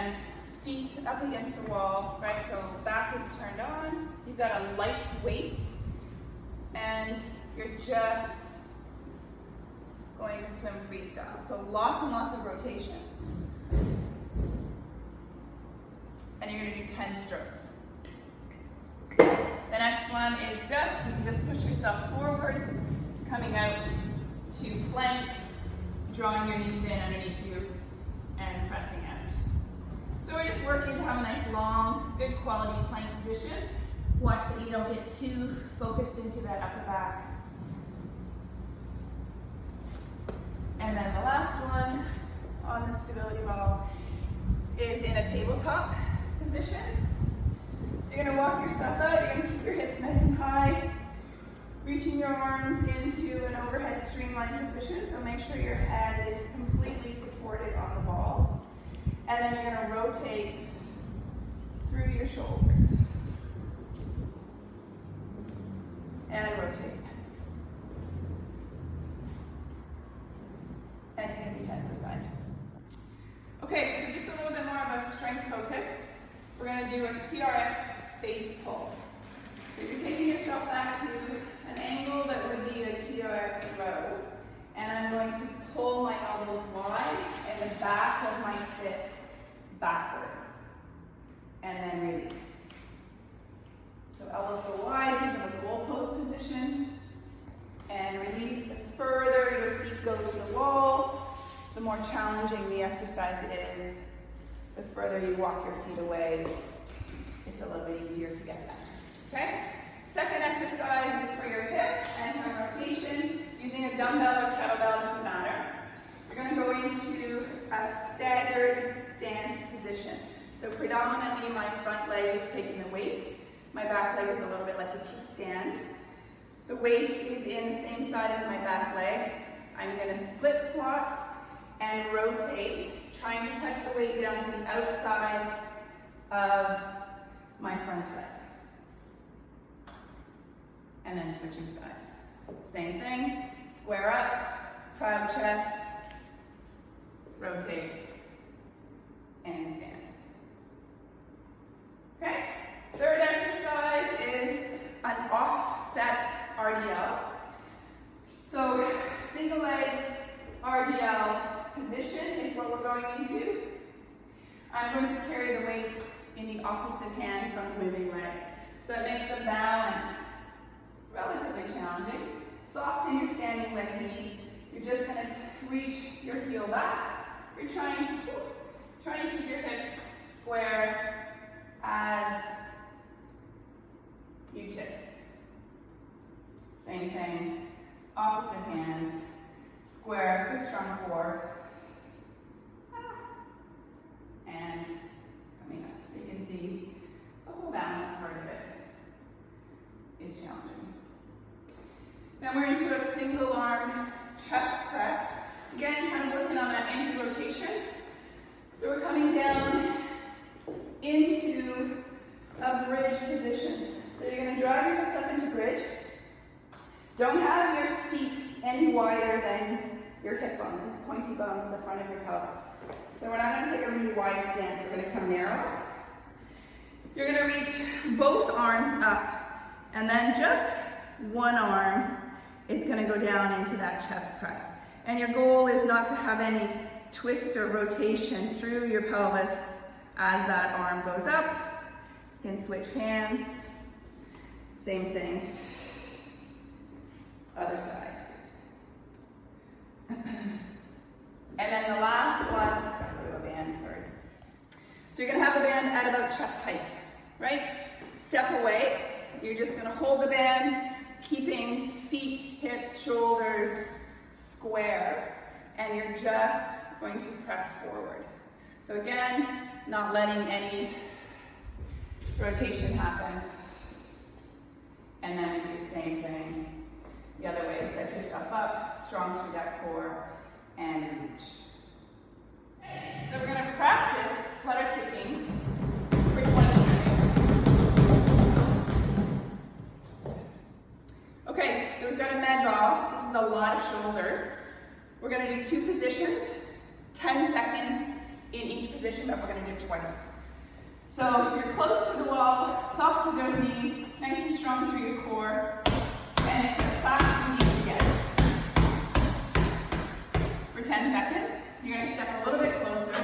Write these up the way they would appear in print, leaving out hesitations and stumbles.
and feet up against the wall, right? So back is turned on, you've got a light weight, and you're just going to swim freestyle. So lots and lots of rotation. And you're gonna do 10 strokes. The next one is you can just push yourself forward, coming out to plank, drawing your knees in underneath you, and pressing out. So we're just working to have a nice long, good quality plank position. Watch that you don't get too focused into that upper back. And then the last one on the stability ball is in a tabletop position. So you're gonna walk yourself out, you're gonna keep your hips nice and high, reaching your arms into an overhead streamline position, so make sure your head is completely supported on the ball. And then you're gonna rotate through your shoulders. And rotate. And you're gonna be 10%. Okay, so just a little bit more of a strength focus. We're gonna do a TRX face pull. So you're taking yourself back to an angle that would be a TRX row. And I'm going to pull my elbows wide and the back of my fists backwards. And then release. So elbows go wide, keep in a goalpost position. And release. The further your feet go to the wall, the more challenging the exercise is. The further you walk your feet away, it's a little bit easier to get back. Okay? Second exercise is for your hips and some rotation. Using a dumbbell or kettlebell, doesn't matter. You're going to go into a staggered stance position. So predominantly my front leg is taking the weight. My back leg is a little bit like a kickstand. The weight is in the same side as my back leg. I'm going to split squat and rotate, trying to touch the weight down to the outside of my front leg. And then switching sides. Same thing, square up, proud chest, rotate, and stand. Okay? Third exercise is an offset RDL. So single leg RDL position is what we're going into. I'm going to carry the weight in the opposite hand from the moving leg. So it makes the balance relatively challenging. Soften your standing leg knee. You're just going to reach your heel back. You're trying to keep your hips square as you tip. Same thing, opposite hand, square, good strong core. And coming up. So you can see the whole balance part of it is challenging. Then we're into a single arm chest press. Again, kind of working on that anti-rotation. So we're coming down into a bridge position. So you're going to drive your hips up into bridge. Don't have your feet any wider than your hip bones, these pointy bones in the front of your pelvis. So we're not going to take a really wide stance, we're going to come narrow. You're going to reach both arms up, and then just one arm is going to go down into that chest press. And your goal is not to have any twist or rotation through your pelvis as that arm goes up. You can switch hands. Same thing. Other side. And then the last one, I've got a little band, sorry. So you're going to have the band at about chest height, right? Step away. You're just going to hold the band, keeping feet, hips, shoulders square, and you're just going to press forward. So again, not letting any rotation happen. And then we do the same thing the other way. Set yourself up, strong through that core, and reach. So we're going to practice flutter kicking for 20 seconds. Okay, so we've got a med ball. This is a lot of shoulders. We're going to do 2 positions, 10 seconds in each position. position, but we're gonna do it twice. So you're close to the wall, soft to those knees, nice and strong through your core, and it's as fast as you can get. For 10 seconds, you're gonna step a little bit closer,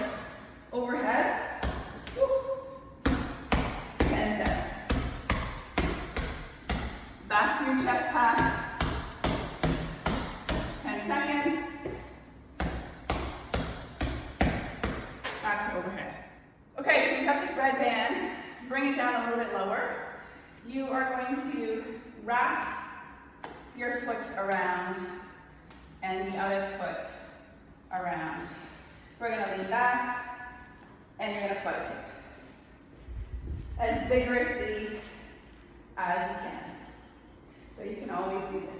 overhead, 10 seconds. Back to your chest pass, 10 seconds, back to overhead. Okay, so you have this red band, bring it down a little bit lower. You are going to wrap your foot around and the other foot around. We're going to lean back and you're going to flutter kick as vigorously as you can. So you can always do this.